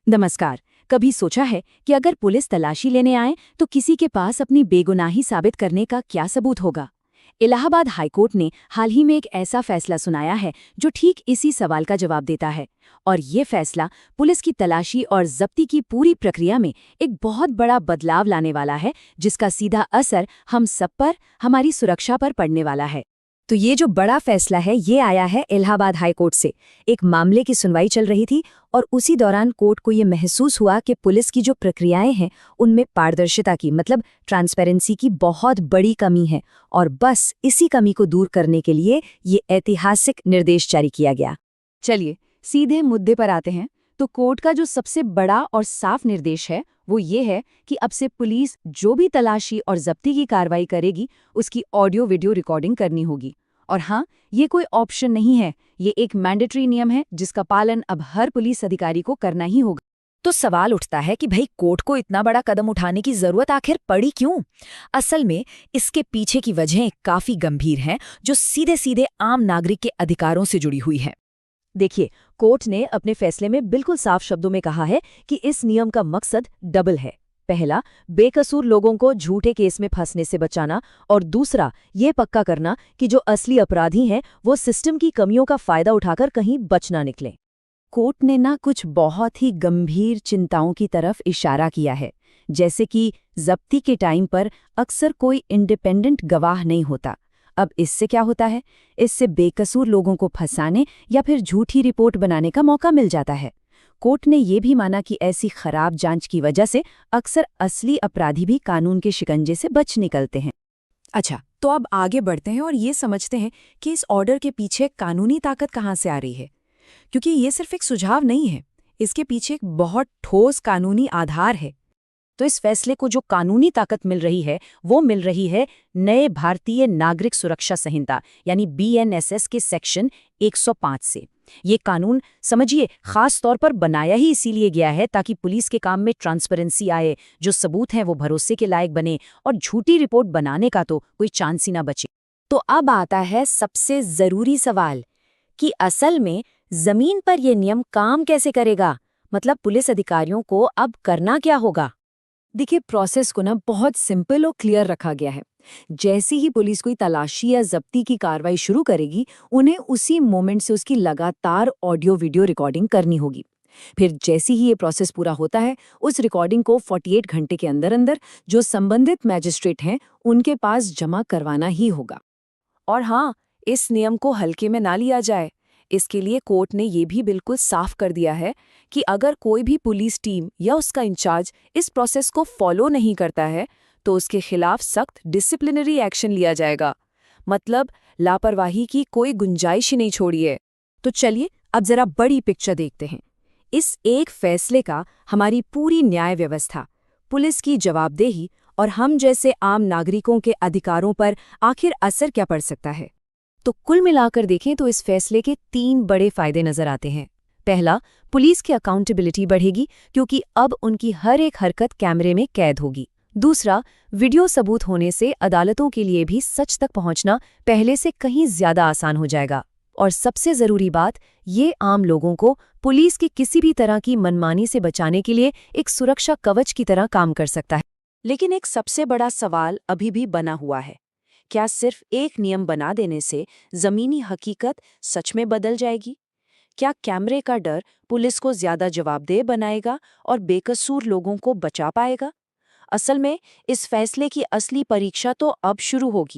नमस्कार। कभी सोचा है कि अगर पुलिस तलाशी लेने आए तो किसी के पास अपनी बेगुनाही साबित करने का क्या सबूत होगा? इलाहाबाद हाईकोर्ट ने हाल ही में एक ऐसा फैसला सुनाया है जो ठीक इसी सवाल का जवाब देता है। और ये फैसला पुलिस की तलाशी और जब्ती की पूरी प्रक्रिया में एक बहुत बड़ा बदलाव लाने वाला है, जिसका सीधा असर हम सब पर, हमारी सुरक्षा पर पड़ने वाला है। तो ये जो बड़ा फैसला है ये आया है इलाहाबाद हाई कोर्ट से। एक मामले की सुनवाई चल रही थी और उसी दौरान कोर्ट को ये महसूस हुआ कि पुलिस की जो प्रक्रियाएं हैं उनमें पारदर्शिता की मतलब ट्रांसपेरेंसी की बहुत बड़ी कमी है। और बस इसी कमी को दूर करने के लिए ये ऐतिहासिक निर्देश जारी किया गया। चलिए सीधे मुद्दे पर आते हैं। तो कोर्ट का जो सबसे बड़ा और साफ निर्देश है वो ये है कि अब से पुलिस जो भी तलाशी और जब्ती की कार्रवाई करेगी उसकी ऑडियो वीडियो रिकॉर्डिंग करनी होगी। और हाँ, ये कोई ऑप्शन नहीं है, ये एक मैंडेटरी नियम है जिसका पालन अब हर पुलिस अधिकारी को करना ही होगा। तो सवाल उठता है कि भाई कोर्ट को इतना बड़ा कदम उठाने की जरूरत आखिर पड़ी क्यों? असल में इसके पीछे की वजहें काफी गंभीर हैं, जो सीधे सीधे आम नागरिक के अधिकारों से जुड़ी हुई हैं। देखिए, कोर्ट ने अपने फैसले में बिल्कुल साफ शब्दों में कहा है कि इस नियम का मकसद डबल है। पहला, बेकसूर लोगों को झूठे केस में फंसने से बचाना, और दूसरा, ये पक्का करना कि जो असली अपराधी हैं वो सिस्टम की कमियों का फायदा उठाकर कहीं बच ना निकलें। कोर्ट ने ना कुछ बहुत ही गंभीर चिंताओं की तरफ इशारा किया है, जैसे कि जब्ती के टाइम पर अक्सर कोई इंडिपेंडेंट गवाह नहीं होता। अब इससे क्या होता है? इससे बेकसूर लोगों को फंसाने या फिर झूठी रिपोर्ट बनाने का मौका मिल जाता है। कोर्ट ने ये भी माना कि ऐसी खराब जांच की वजह से अक्सर असली अपराधी भी कानून के शिकंजे से बच निकलते हैं। अच्छा, तो अब आगे बढ़ते हैं और ये समझते हैं कि इस ऑर्डर के पीछे कानूनी ताकत कहाँ से आ रही है। क्योंकि ये सिर्फ एक सुझाव नहीं है, इसके पीछे एक बहुत ठोस कानूनी आधार है। तो इस फैसले को जो कानूनी ताकत मिल रही है वो मिल रही है नए भारतीय नागरिक सुरक्षा संहिता यानी BNSS के सेक्शन 105 से। ये कानून समझिए खास तौर पर बनाया ही इसीलिए गया है ताकि पुलिस के काम में ट्रांसपेरेंसी आए, जो सबूत हैं वो भरोसे के लायक बने और झूठी रिपोर्ट बनाने का तो कोई चांस ही ना बचे। तो अब आता है सबसे जरूरी सवाल कि असल में जमीन पर यह नियम काम कैसे करेगा? मतलब पुलिस अधिकारियों को अब करना क्या होगा? देखिए, प्रोसेस को ना बहुत सिंपल और क्लियर रखा गया है। जैसे ही पुलिस कोई तलाशी या जब्ती की कार्रवाई शुरू करेगी, उन्हें उसी मोमेंट से उसकी लगातार ऑडियो वीडियो रिकॉर्डिंग करनी होगी। फिर जैसे ही ये प्रोसेस पूरा होता है, उस रिकॉर्डिंग को 48 घंटे के अंदर अंदर जो संबंधित मैजिस्ट्रेट हैं उनके पास जमा करवाना ही होगा। और हाँ, इस नियम को हल्के में ना लिया जाए। इसके लिए कोर्ट ने ये भी बिल्कुल साफ कर दिया है कि अगर कोई भी पुलिस टीम या उसका इंचार्ज इस प्रोसेस को फॉलो नहीं करता है तो उसके खिलाफ सख्त डिसिप्लिनरी एक्शन लिया जाएगा। मतलब लापरवाही की कोई गुंजाइश ही नहीं छोड़ी है। तो चलिए अब जरा बड़ी पिक्चर देखते हैं। इस एक फैसले का हमारी पूरी न्याय व्यवस्था, पुलिस की जवाबदेही और हम जैसे आम नागरिकों के अधिकारों पर आखिर असर क्या पड़ सकता है। तो कुल मिलाकर देखें तो इस फैसले के 3 बड़े फायदे नजर आते हैं। पहला, पुलिस की अकाउंटेबिलिटी बढ़ेगी क्योंकि अब उनकी हर एक हरकत कैमरे में कैद होगी। दूसरा, वीडियो सबूत होने से अदालतों के लिए भी सच तक पहुंचना पहले से कहीं ज्यादा आसान हो जाएगा। और सबसे जरूरी बात, ये आम लोगों को पुलिस की किसी भी तरह की मनमानी से बचाने के लिए एक सुरक्षा कवच की तरह काम कर सकता है। लेकिन एक सबसे बड़ा सवाल अभी भी बना हुआ है। क्या सिर्फ एक नियम बना देने से जमीनी हकीकत सच में बदल जाएगी? क्या कैमरे का डर पुलिस को ज्यादा जवाबदेह बनाएगा और बेकसूर लोगों को बचा पाएगा? असल में इस फैसले की असली परीक्षा तो अब शुरू होगी।